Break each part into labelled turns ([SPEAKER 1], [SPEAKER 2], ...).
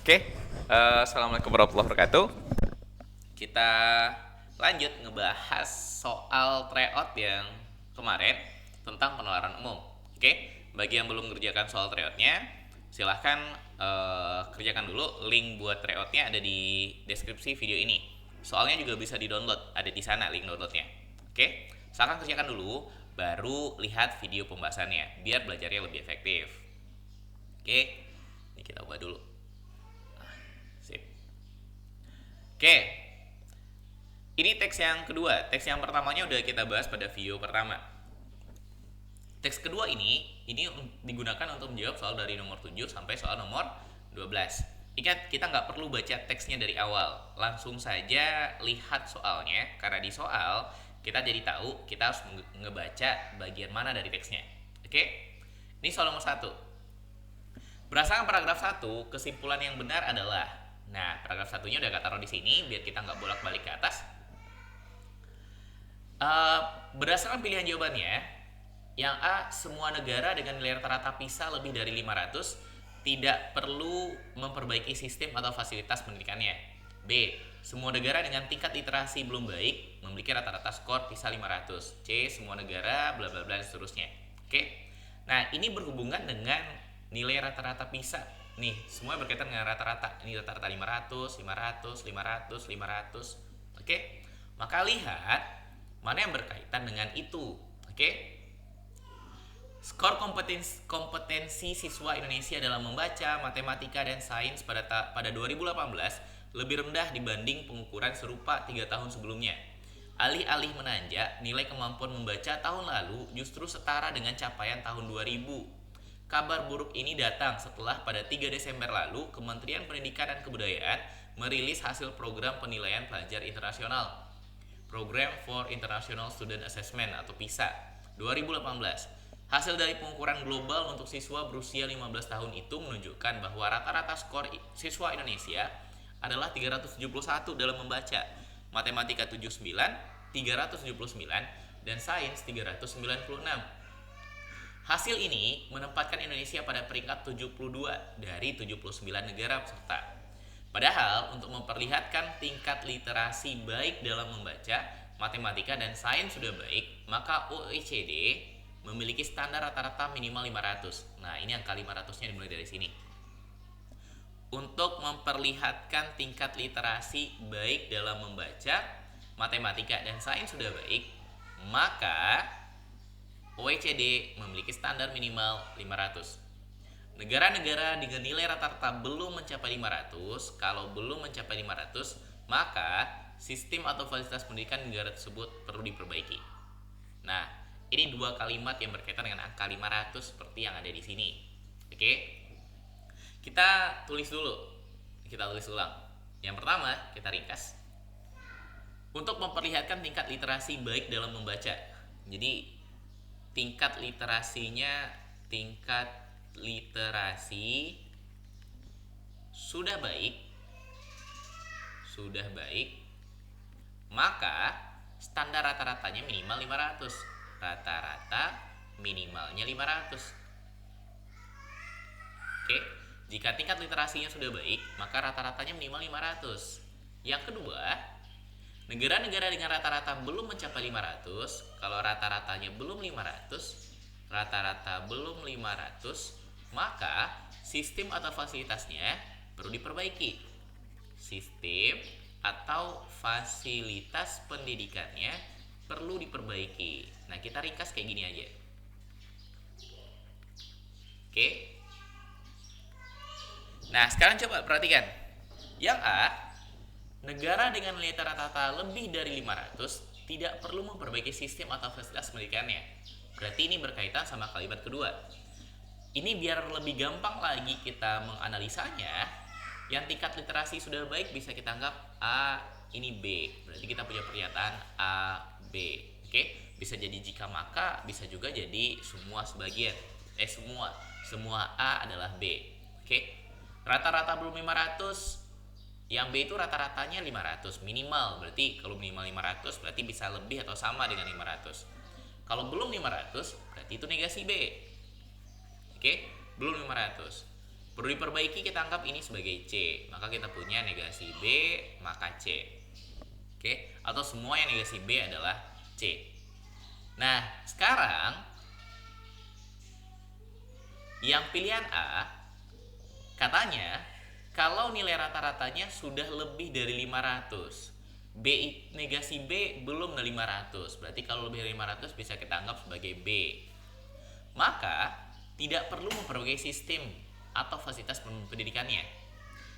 [SPEAKER 1] Oke, Assalamualaikum warahmatullahi wabarakatuh. Kita lanjut ngebahas soal tryout yang kemarin tentang penularan umum. Oke, bagi yang belum mengerjakan soal tryoutnya, silahkan kerjakan dulu. Link buat tryoutnya ada di deskripsi video ini. Soalnya juga bisa di-download, ada di sana link downloadnya. Oke, silahkan kerjakan dulu, baru lihat video pembahasannya, biar belajarnya lebih efektif. Oke, ini kita ubah dulu. Sip. Oke, ini teks yang kedua. Teks yang pertamanya udah kita bahas pada video pertama. Teks kedua ini digunakan untuk menjawab soal dari nomor 7 sampai soal nomor 12. Ingat, kita nggak perlu baca teksnya dari awal. Langsung saja lihat soalnya, karena di soal kita jadi tahu kita harus ngebaca bagian mana dari teksnya. Oke? Ini soal nomor 1. Berdasarkan paragraf 1, kesimpulan yang benar adalah. Nah, paragraf satunya udah gak taruh di sini biar kita nggak bolak-balik ke atas. Berdasarkan pilihan jawabannya, yang A, semua negara dengan nilai rata-rata PISA lebih dari 500 tidak perlu memperbaiki sistem atau fasilitas pendidikannya. B, semua negara dengan tingkat literasi belum baik memiliki rata-rata skor PISA 500. C, semua negara bla bla bla dan seterusnya. Oke. Nah, ini berhubungan dengan nilai rata-rata PISA. Nih, semua berkaitan dengan rata-rata. Ini rata-rata 500, 500, 500, 500. Oke? Maka lihat mana yang berkaitan dengan itu. Oke? Skor kompetensi siswa Indonesia dalam membaca, matematika, dan sains pada 2018 lebih rendah dibanding pengukuran serupa 3 tahun sebelumnya. Alih-alih menanjak, nilai kemampuan membaca tahun lalu justru setara dengan capaian tahun 2000. Kabar buruk ini datang setelah pada 3 Desember lalu Kementerian Pendidikan dan Kebudayaan merilis hasil program penilaian pelajar internasional, Program for International Student Assessment atau PISA 2018. Hasil dari pengukuran global untuk siswa berusia 15 tahun itu menunjukkan bahwa rata-rata skor siswa Indonesia adalah 371 dalam membaca, matematika 79, 379, dan sains 396. Hasil ini menempatkan Indonesia pada peringkat 72 dari 79 negara peserta. Padahal untuk memperlihatkan tingkat literasi baik dalam membaca, matematika, dan sains sudah baik, maka OECD memiliki standar rata-rata minimal 500. Nah, ini angka 500-nya dimulai dari sini. Untuk memperlihatkan tingkat literasi baik dalam membaca, matematika, dan sains sudah baik, maka OECD memiliki standar minimal 500. Negara-negara dengan nilai rata-rata belum mencapai 500, kalau belum mencapai 500, maka sistem atau fasilitas pendidikan negara tersebut perlu diperbaiki. Nah, ini dua kalimat yang berkaitan dengan angka 500 seperti yang ada di sini. Oke? Kita tulis dulu. Kita tulis ulang. Yang pertama, kita ringkas. Untuk memperlihatkan tingkat literasi baik dalam membaca. Jadi, tingkat literasi sudah baik, maka standar rata-ratanya minimal 500. Rata-rata minimalnya 500. Oke, jika tingkat literasinya sudah baik, maka rata-ratanya minimal 500. Yang kedua, negara-negara dengan rata-rata belum mencapai 500, kalau rata-ratanya belum 500, maka sistem atau fasilitasnya perlu diperbaiki. Sistem atau fasilitas pendidikannya perlu diperbaiki. Nah, kita ringkas kayak gini aja. Oke. Nah, sekarang coba perhatikan. Yang A, negara dengan nilai rata-rata lebih dari 500 tidak perlu memperbaiki sistem atau fasilitas pendidikannya. Berarti ini berkaitan sama kalimat kedua. Ini biar lebih gampang lagi kita menganalisanya. Yang tingkat literasi sudah baik bisa kita anggap A, ini B. Berarti kita punya pernyataan A, B. Oke? Bisa jadi jika maka, bisa juga jadi semua sebagian. Semua A adalah B. Oke? Rata-rata belum 500. Yang B itu rata-ratanya 500 minimal. Berarti kalau minimal 500 berarti bisa lebih atau sama dengan 500. Kalau belum 500 berarti itu negasi B. Oke, belum 500. Perlu diperbaiki, kita anggap ini sebagai C. Maka kita punya negasi B maka C. Oke, atau semua yang negasi B adalah C. Nah, sekarang yang pilihan A katanya kalau nilai rata-ratanya sudah lebih dari 500. Negasi B belum dari 500. Berarti kalau lebih dari 500 bisa kita anggap sebagai B. Maka tidak perlu memperbaiki sistem atau fasilitas pendidikannya.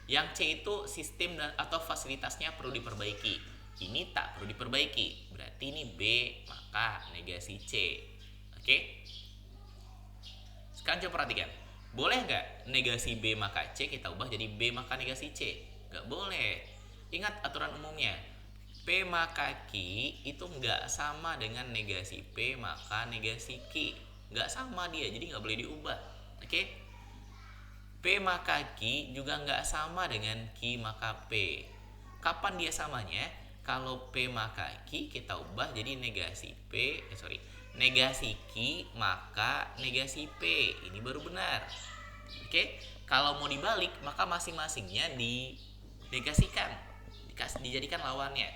[SPEAKER 1] Yang C itu sistem dan atau fasilitasnya perlu diperbaiki. Ini tak perlu diperbaiki. Berarti ini B maka negasi C. Oke? Sekarang coba perhatikan. Boleh nggak negasi B maka C kita ubah jadi B maka negasi C? Nggak boleh. Ingat aturan umumnya. P maka Q itu nggak sama dengan negasi P maka negasi Q. Nggak sama dia, jadi nggak boleh diubah. Oke? P maka Q juga nggak sama dengan Q maka P. Kapan dia samanya? Kalau P maka Q kita ubah jadi negasi negasi Q maka negasi P. Ini baru benar. Oke? Kalau mau dibalik maka masing-masingnya dinegasikan, dijadikan lawannya.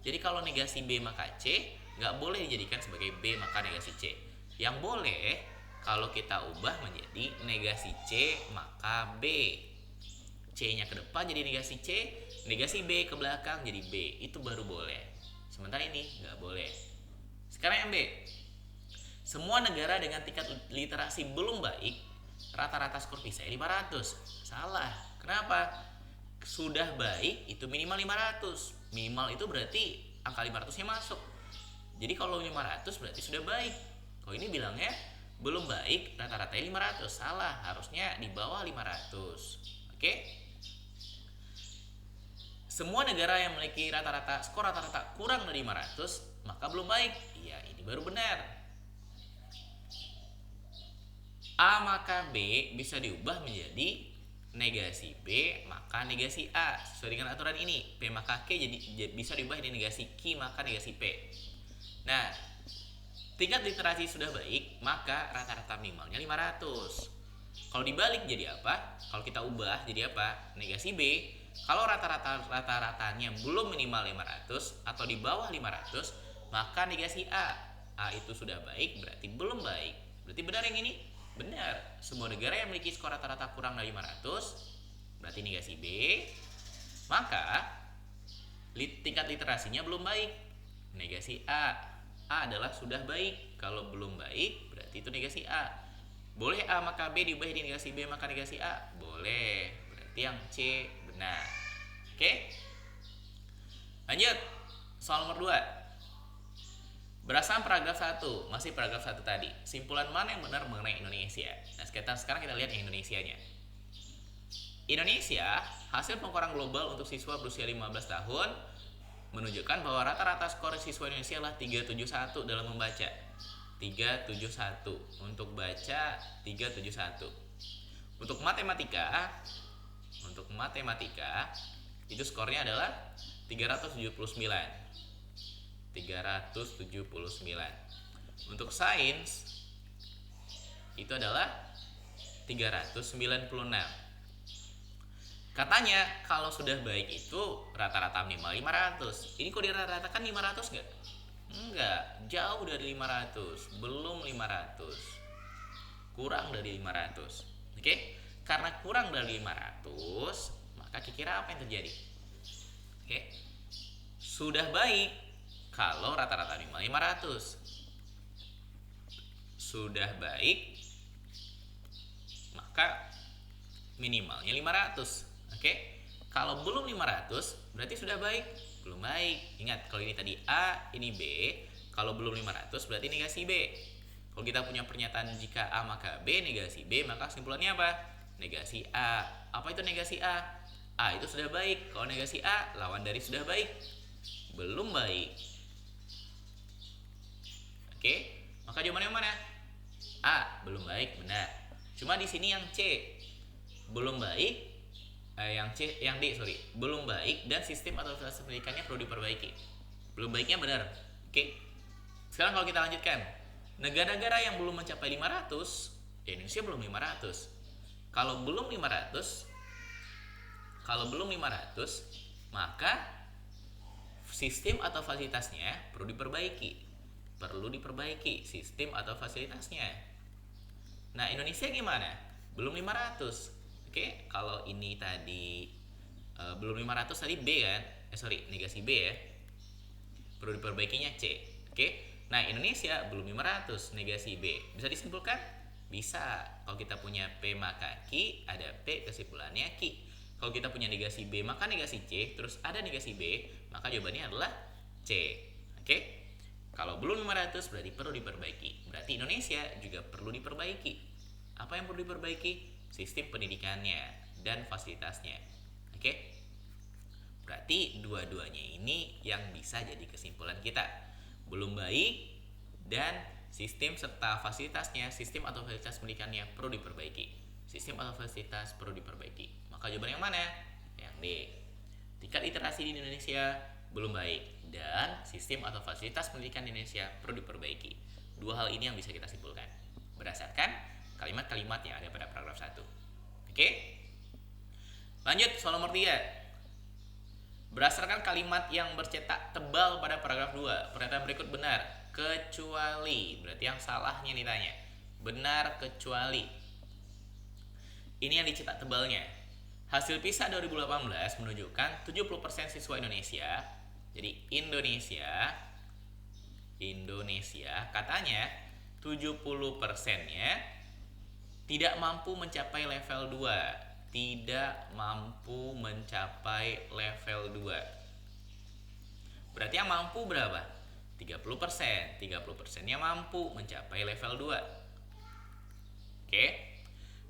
[SPEAKER 1] Jadi kalau negasi B maka C nggak boleh dijadikan sebagai B maka negasi C. Yang boleh kalau kita ubah menjadi negasi C maka B. C-nya ke depan jadi negasi C, negasi B ke belakang jadi B. Itu baru boleh. Sementara ini nggak boleh. Sekarang yang B. Semua negara dengan tingkat literasi belum baik, rata-rata skor PISA 500. Salah. Kenapa? Sudah baik itu minimal 500. Minimal itu berarti angka 500-nya masuk. Jadi kalau 500 berarti sudah baik. Kalau ini bilangnya belum baik, rata-ratanya 500. Salah, harusnya di bawah 500. Oke? Semua negara yang memiliki skor rata-rata kurang dari 500, maka belum baik. Iya, ini baru benar. A maka B bisa diubah menjadi negasi B maka negasi A. Sesuai dengan aturan ini, P maka Q jadi bisa diubah jadi negasi Q maka negasi P. Nah, tingkat literasi sudah baik, maka rata-rata minimalnya 500. Kalau dibalik jadi apa? Kalau kita ubah jadi apa? Negasi B. Kalau rata-ratanya belum minimal 500 atau di bawah 500, maka negasi A. A itu sudah baik, berarti belum baik. Berarti benar yang ini? Benar. Semua negara yang memiliki skor rata-rata kurang dari 500, berarti negasi B. Maka tingkat literasinya belum baik. Negasi A. A adalah sudah baik. Kalau belum baik berarti itu negasi A. Boleh A maka B diubah jadi negasi B maka negasi A? Boleh. Berarti yang C benar. Oke? Lanjut. Soal nomor 2. Berdasarkan paragraf 1, masih paragraf 1 tadi. Simpulan mana yang benar mengenai Indonesia? Nah, sekarang kita lihat yang Indonesianya. Indonesia, hasil pengukuran global untuk siswa berusia 15 tahun menunjukkan bahwa rata-rata skor siswa Indonesia adalah 371 dalam membaca. 371. Untuk baca 371. Untuk matematika itu skornya adalah 379. Untuk sains itu adalah 396. Katanya kalau sudah baik itu rata-rata minimal 500. Ini kok dirata-ratakan 500 nggak? Enggak, jauh dari 500. Belum 500. Kurang dari 500. Oke? Karena kurang dari 500, maka kira-kira apa yang terjadi? Oke? Sudah baik kalau rata-rata minimal 500. Sudah baik maka minimalnya 500. Oke, kalau belum 500 berarti sudah baik. Belum baik. Ingat, kalau ini tadi A, ini B. Kalau belum 500 berarti negasi B. Kalau kita punya pernyataan jika A maka B, negasi B, maka kesimpulannya apa? Negasi A. Apa itu negasi A? A itu sudah baik. Kalau negasi A, lawan dari sudah baik. Belum baik. Oke, maka jawabannya mana? A, belum baik, benar. Cuma di sini yang C belum baik. Belum baik dan sistem atau fasilitas pendidikannya perlu diperbaiki. Belum baiknya benar. Oke. Sekarang kalau kita lanjutkan, negara-negara yang belum mencapai 500, Indonesia belum 500. Kalau belum 500, maka sistem atau fasilitasnya perlu diperbaiki sistem atau fasilitasnya. Nah, Indonesia gimana? Belum 500. Oke, kalau ini tadi belum 500 tadi B kan? Negasi B ya. Perlu diperbaikinya C. Oke. Nah, Indonesia belum 500, negasi B. Bisa disimpulkan? Bisa. Kalau kita punya P maka Q, ada P kesimpulannya Q. Kalau kita punya negasi B maka negasi C, terus ada negasi B, maka jawabannya adalah C. Oke? Kalau belum 500 berarti perlu diperbaiki. Berarti Indonesia juga perlu diperbaiki. Apa yang perlu diperbaiki? Sistem pendidikannya dan fasilitasnya. Oke? Berarti dua-duanya ini yang bisa jadi kesimpulan kita. Belum baik dan sistem serta fasilitasnya, sistem atau fasilitas pendidikannya perlu diperbaiki. Sistem atau fasilitas perlu diperbaiki. Maka jawaban yang mana? Yang D. Tingkat literasi di Indonesia belum baik dan sistem atau fasilitas pendidikan di Indonesia perlu diperbaiki. Dua hal ini yang bisa kita simpulkan berdasarkan kalimat-kalimat yang ada pada paragraf 1. Oke? Lanjut soal nomor 3. Berdasarkan kalimat yang bercetak tebal pada paragraf 2, pernyataan berikut benar kecuali, berarti yang salahnya ditanya. Benar kecuali. Ini yang dicetak tebalnya. Hasil PISA 2018 menunjukkan 70% siswa Indonesia. Jadi Indonesia katanya 70%-nya tidak mampu mencapai level 2. Tidak mampu mencapai level 2. Berarti yang mampu berapa? 30%. 30%-nya mampu mencapai level 2. Oke.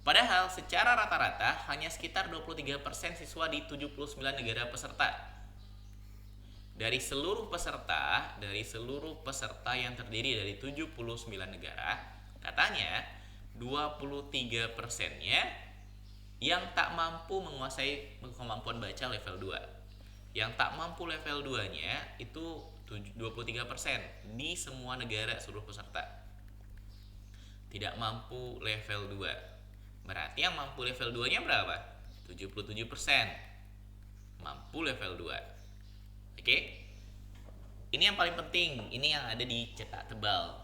[SPEAKER 1] Padahal secara rata-rata hanya sekitar 23% siswa di 79 negara peserta. Dari seluruh peserta yang terdiri dari 79 negara, katanya 23%-nya yang tak mampu menguasai kemampuan baca level 2. Yang tak mampu level 2-nya itu 23% di semua negara seluruh peserta. Tidak mampu level 2. Berarti yang mampu level 2-nya berapa? 77% mampu level 2. Oke? Ini yang paling penting, ini yang ada di cetak tebal.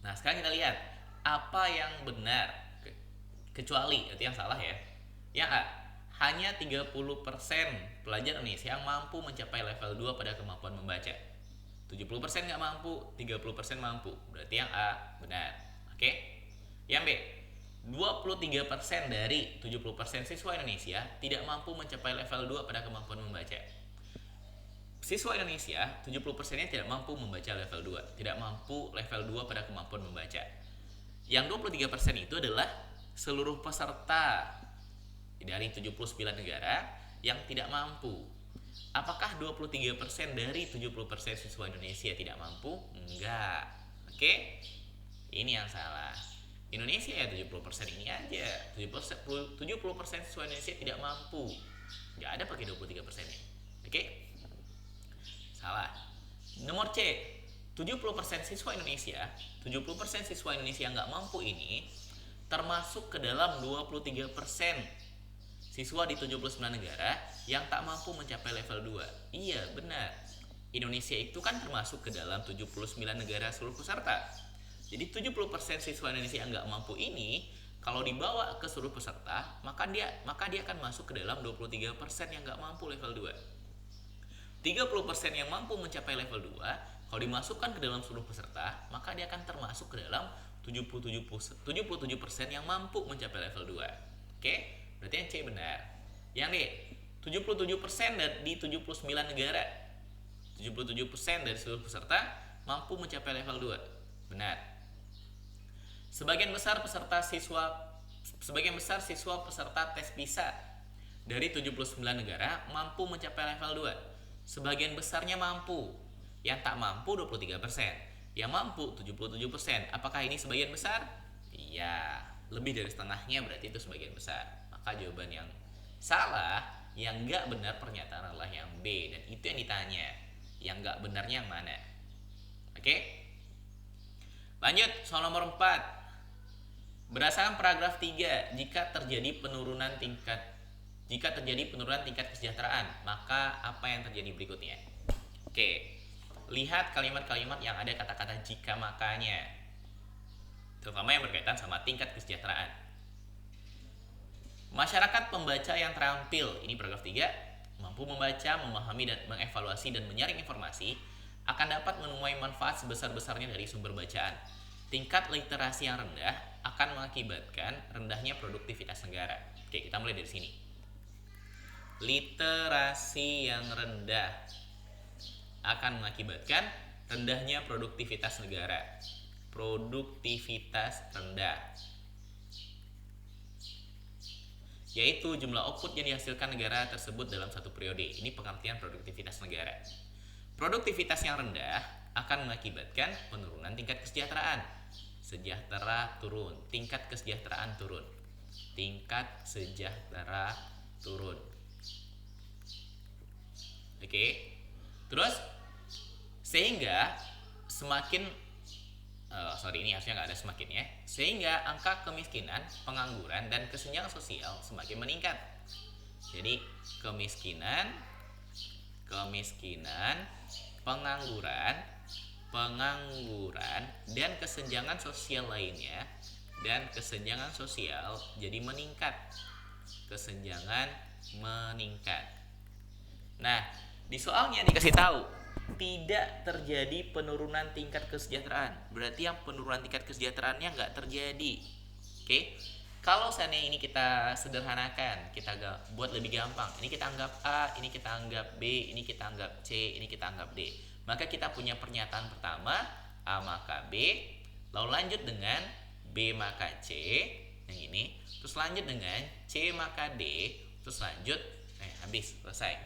[SPEAKER 1] Nah, sekarang kita lihat apa yang benar. Kecuali, itu yang salah ya. Yang A, hanya 30% pelajar Indonesia yang mampu mencapai level 2 pada kemampuan membaca. 70% nggak mampu, 30% mampu. Berarti yang A benar. Oke? Yang B, 23% dari 70% siswa Indonesia tidak mampu mencapai level 2 pada kemampuan membaca. Siswa Indonesia, 70%-nya tidak mampu membaca level 2. Tidak mampu level 2 pada kemampuan membaca. Yang 23% itu adalah seluruh peserta dari 79 negara yang tidak mampu. Apakah 23% dari 70% siswa Indonesia tidak mampu? Enggak. Oke? Ini yang salah. Indonesia ya 70% ini aja. 70% siswa Indonesia tidak mampu. Enggak ada pakai 23%-nya. Oke? Salah. Nomor C. 70% siswa Indonesia yang enggak mampu ini termasuk ke dalam 23% siswa di 79 negara yang tak mampu mencapai level 2. Iya, benar. Indonesia itu kan termasuk ke dalam 79 negara seluruh peserta. Jadi 70% siswa Indonesia yang nggak mampu ini kalau dibawa ke seluruh peserta, maka dia akan masuk ke dalam 23% yang nggak mampu level 2. 30% yang mampu mencapai level 2, kalau dimasukkan ke dalam seluruh peserta, maka dia akan termasuk ke dalam 77% yang mampu mencapai level 2. Oke? Berarti yang C benar. Yang D, 77% di 79 negara. 77% dari seluruh peserta mampu mencapai level 2. Benar. Sebagian besar siswa peserta tes PISA dari 79 negara mampu mencapai level 2. Sebagian besarnya mampu. Yang tak mampu 23%. Yang mampu 77%. Apakah ini sebagian besar? Iya, lebih dari setengahnya berarti itu sebagian besar. Maka jawaban yang salah, yang enggak benar pernyataan adalah yang B. Dan itu yang ditanya. Yang enggak benarnya yang mana? Oke? Lanjut, soal nomor 4. Berdasarkan paragraf 3, jika terjadi penurunan tingkat kesejahteraan, maka apa yang terjadi berikutnya? Oke, lihat kalimat-kalimat yang ada kata-kata jika makanya, terutama yang berkaitan sama tingkat kesejahteraan. Masyarakat pembaca yang terampil, ini paragraf 3, mampu membaca, memahami, dan mengevaluasi dan menyaring informasi, akan dapat menuai manfaat sebesar-besarnya dari sumber bacaan. Tingkat literasi yang rendah akan mengakibatkan rendahnya produktivitas negara. Oke, kita mulai dari sini. Literasi yang rendah akan mengakibatkan rendahnya produktivitas negara. Produktivitas rendah, yaitu jumlah output yang dihasilkan negara tersebut dalam satu periode. Ini pengertian produktivitas negara. Produktivitas yang rendah akan mengakibatkan penurunan tingkat kesejahteraan. Sejahtera turun, tingkat kesejahteraan turun. Tingkat sejahtera turun. Oke. Terus sehingga semakin ini harusnya nggak ada semakin ya. Sehingga angka kemiskinan, pengangguran, dan kesenjangan sosial semakin meningkat. Jadi kemiskinan, pengangguran, dan kesenjangan sosial lainnya, dan kesenjangan sosial jadi meningkat. Kesenjangan meningkat. Nah, di soalnya dikasih tahu tidak terjadi penurunan tingkat kesejahteraan. Berarti yang penurunan tingkat kesejahteraannya nggak terjadi. Oke? Kalau seandainya ini kita sederhanakan, kita buat lebih gampang. Ini kita anggap A, ini kita anggap B, ini kita anggap C, ini kita anggap D. Maka kita punya pernyataan pertama, A maka B, lalu lanjut dengan B maka C, yang ini, terus lanjut dengan C maka D, terus lanjut, habis, selesai.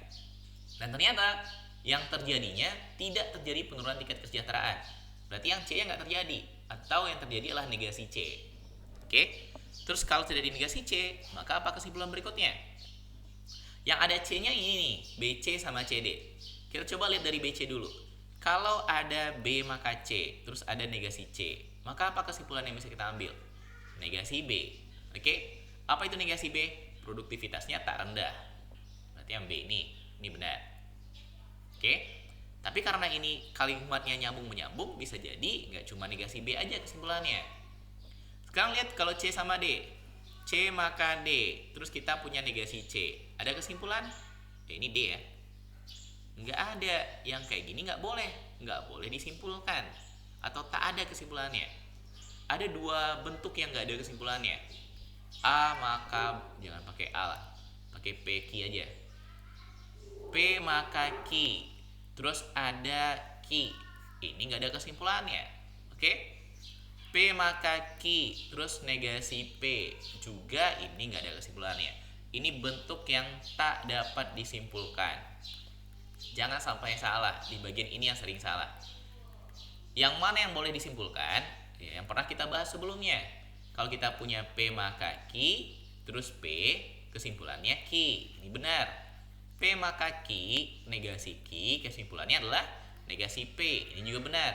[SPEAKER 1] Dan ternyata yang terjadinya tidak terjadi penurunan tingkat kesejahteraan. Berarti yang C-nya nggak terjadi, atau yang terjadi adalah negasi C. Oke? Terus kalau terjadi negasi C, maka apa kesimpulan berikutnya? Yang ada C-nya ini nih, BC sama CD. Kita coba lihat dari BC dulu. Kalau ada B maka C, terus ada negasi C, maka apa kesimpulan yang bisa kita ambil? Negasi B. Oke? Apa itu negasi B? Produktivitasnya tak rendah. Berarti yang B ini benar. Oke? Tapi karena ini kalimatnya nyambung-menyambung, bisa jadi nggak cuma negasi B aja kesimpulannya. Sekarang lihat kalau C sama D. C maka D. Terus kita punya negasi C. Ada kesimpulan? Ini D ya. Nggak ada. Yang kayak gini nggak boleh. Nggak boleh disimpulkan. Atau tak ada kesimpulannya. Ada dua bentuk yang nggak ada kesimpulannya. A maka, jangan pakai A lah. Pakai P, Q aja. P maka Q. Terus ada Q. Ini nggak ada kesimpulannya. Oke? P maka Q, terus negasi P juga, ini nggak ada kesimpulannya. Ini bentuk yang tak dapat disimpulkan. Jangan sampai salah, di bagian ini yang sering salah. Yang mana yang boleh disimpulkan? Ya, yang pernah kita bahas sebelumnya. Kalau kita punya P maka Q, terus P, kesimpulannya Q. Ini benar. P maka Q, negasi Q, kesimpulannya adalah negasi P. Ini juga benar.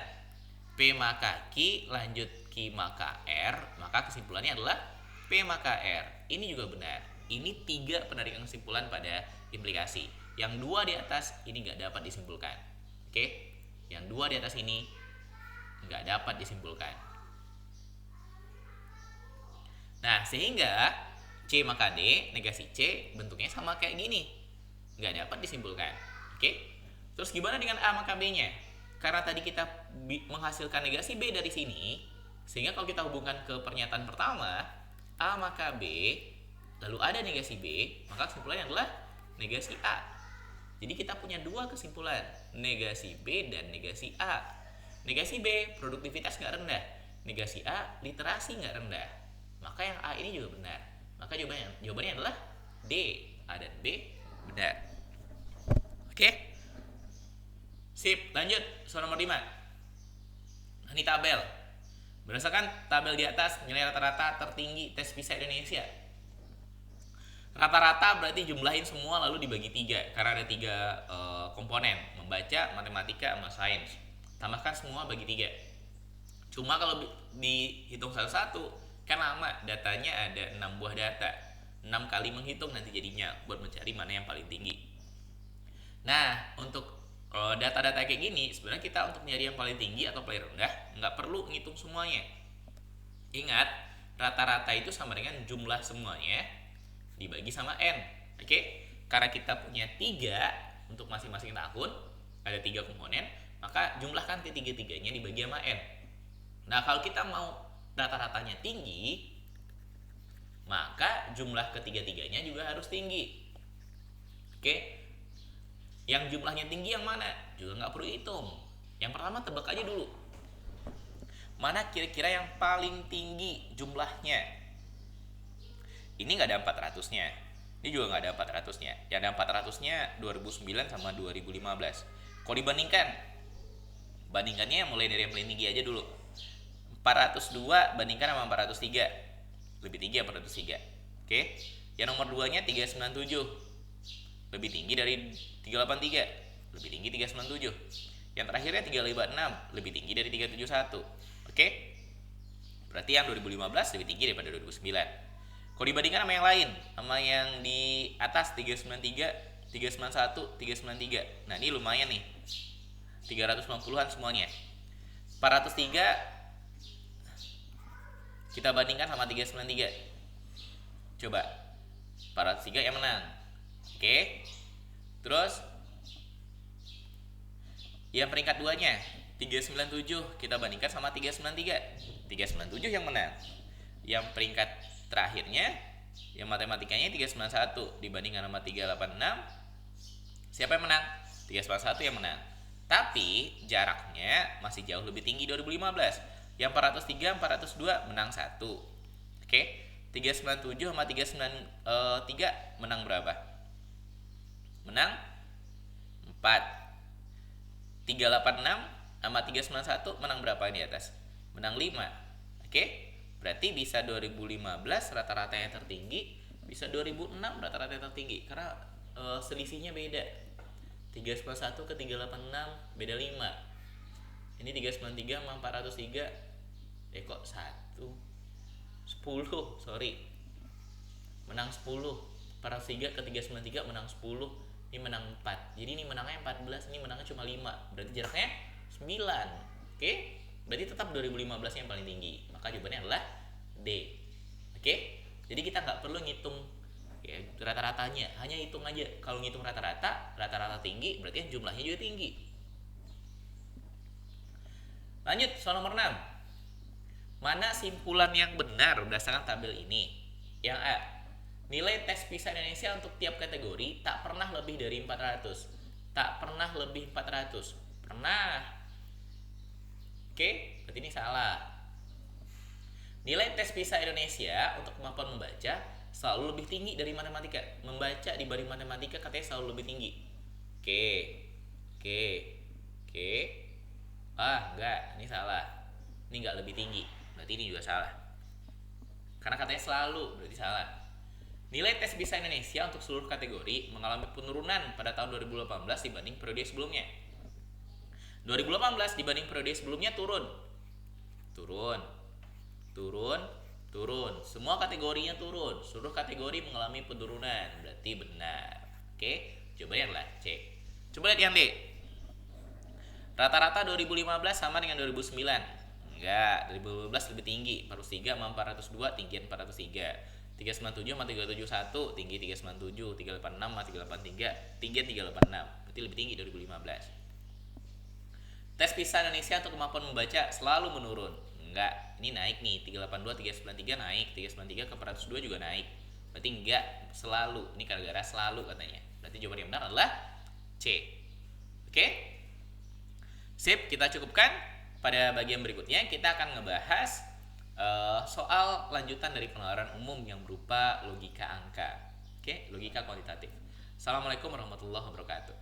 [SPEAKER 1] P maka Q, lanjut Q maka R, maka kesimpulannya adalah P maka R. Ini juga benar. Ini 3 penarikan kesimpulan pada implikasi. Yang 2 di atas ini nggak dapat disimpulkan. Oke? Yang 2 di atas ini nggak dapat disimpulkan. Nah, sehingga C maka D, negasi C, bentuknya sama kayak gini. Nggak dapat disimpulkan. Oke? Terus gimana dengan A maka B-nya? Karena tadi kita menghasilkan negasi B dari sini, sehingga kalau kita hubungkan ke pernyataan pertama, A maka B, lalu ada negasi B, maka kesimpulannya adalah negasi A. Jadi kita punya 2 kesimpulan, negasi B dan negasi A. Negasi B, produktivitas nggak rendah. Negasi A, literasi nggak rendah. Maka yang A ini juga benar. Maka jawabannya adalah D. A dan B benar. Oke? Sip, lanjut. Soal nomor 5. Ini tabel. Berdasarkan tabel di atas, nilai rata-rata tertinggi tes PISA Indonesia. Rata-rata berarti jumlahin semua lalu dibagi 3. Karena ada 3 komponen. Membaca, matematika, sama sains. Tambahkan semua bagi 3. Cuma kalau dihitung satu-satu, Kan lama, datanya ada 6 buah data. 6 kali menghitung nanti jadinya buat mencari mana yang paling tinggi. Nah, untuk data-data kayak gini, sebenarnya kita untuk nyari yang paling tinggi atau paling rendah nggak perlu ngitung semuanya. Ingat, rata-rata itu sama dengan jumlah semuanya dibagi sama N. Oke? Karena kita punya 3 untuk masing-masing tahun, ada 3 komponen, maka jumlahkan ketiga-tiganya dibagi sama N. Nah, kalau kita mau rata-ratanya tinggi, maka jumlah ketiga-tiganya juga harus tinggi. Oke? Yang jumlahnya tinggi yang mana? Juga nggak perlu hitung. Yang pertama tebak aja dulu. Mana kira-kira yang paling tinggi jumlahnya? Ini nggak ada 400-nya. Ini juga nggak ada 400-nya. Yang ada 400-nya 2009 sama 2015. Kalau dibandingkan, bandingkannya mulai dari yang paling tinggi aja dulu. 402 bandingkan sama 403. Lebih tinggi 403. Oke. Yang nomor 2-nya 397. Lebih tinggi dari 383. Lebih tinggi 397. Yang terakhirnya 356, lebih tinggi dari 371. Oke? Berarti yang 2015 lebih tinggi daripada 2009. Kalau dibandingkan sama yang lain, sama yang di atas 393, 391, 393. Nah, ini lumayan nih. 350-an semuanya. 403 kita bandingkan sama 393. Coba. 403 yang menang. Oke. Terus yang peringkat 2-nya 397 kita bandingkan sama 393. 397 yang menang. Yang peringkat terakhirnya yang matematikanya 391 dibandingkan sama 386. Siapa yang menang? 391 yang menang. Tapi jaraknya masih jauh lebih tinggi 2015. Yang 403, 402 menang 1. Oke. 397 sama 393 menang berapa? Menang 4. 386 sama 391 menang berapa di atas? Menang 5. Oke? Berarti bisa 2015 rata-ratanya tertinggi, bisa 2006 rata-ratanya tertinggi karena selisihnya beda. 391 ke 386 beda 5. Ini 393 sama 403 kok 10 sorry. Menang 10. 403 ke 393 menang 10. Ini menang 4. Jadi ini menangnya 14, ini menangnya cuma 5. Berarti jaraknya 9. Oke? Berarti tetap 2015 yang paling tinggi. Maka jawabannya adalah D. Oke? Jadi kita nggak perlu ngitung ya, rata-ratanya. Hanya hitung aja. Kalau ngitung rata-rata tinggi, berarti jumlahnya juga tinggi. Lanjut, soal nomor 6. Mana simpulan yang benar berdasarkan tabel ini? Yang A. Nilai tes PISA Indonesia untuk tiap kategori tak pernah lebih dari 400. Tak pernah lebih 400. Pernah. Oke, berarti ini salah. Nilai tes PISA Indonesia untuk kemampuan membaca selalu lebih tinggi dari matematika. Membaca dibanding matematika katanya selalu lebih tinggi. Oke. Enggak, ini salah. Ini enggak lebih tinggi. Berarti ini juga salah. Karena katanya selalu, berarti salah. Nilai tes PISA Indonesia untuk seluruh kategori mengalami penurunan pada tahun 2018 dibanding periode sebelumnya. 2018 dibanding periode sebelumnya turun. Semua kategorinya turun. Seluruh kategori mengalami penurunan. Berarti benar. Oke, jawabannya adalah C. Coba lihat yang D. Rata-rata 2015 sama dengan 2009. Enggak, 2015 lebih tinggi. 403 sama 402 tinggi 403. 397 sama 371 tinggi 397. 386 sama 383 tinggi 386. Berarti lebih tinggi 2015. Tes PISA Indonesia untuk kemampuan membaca selalu menurun. Enggak, ini naik nih. 382, 393 naik. 393 ke 402 juga naik. Berarti enggak selalu. Ini gara-gara selalu katanya. Berarti jawaban yang benar adalah C. Oke? Sip, kita cukupkan. Pada bagian berikutnya kita akan ngebahas soal lanjutan dari pengeluaran umum yang berupa logika angka. Oke, logika kuantitatif. Assalamualaikum warahmatullahi wabarakatuh.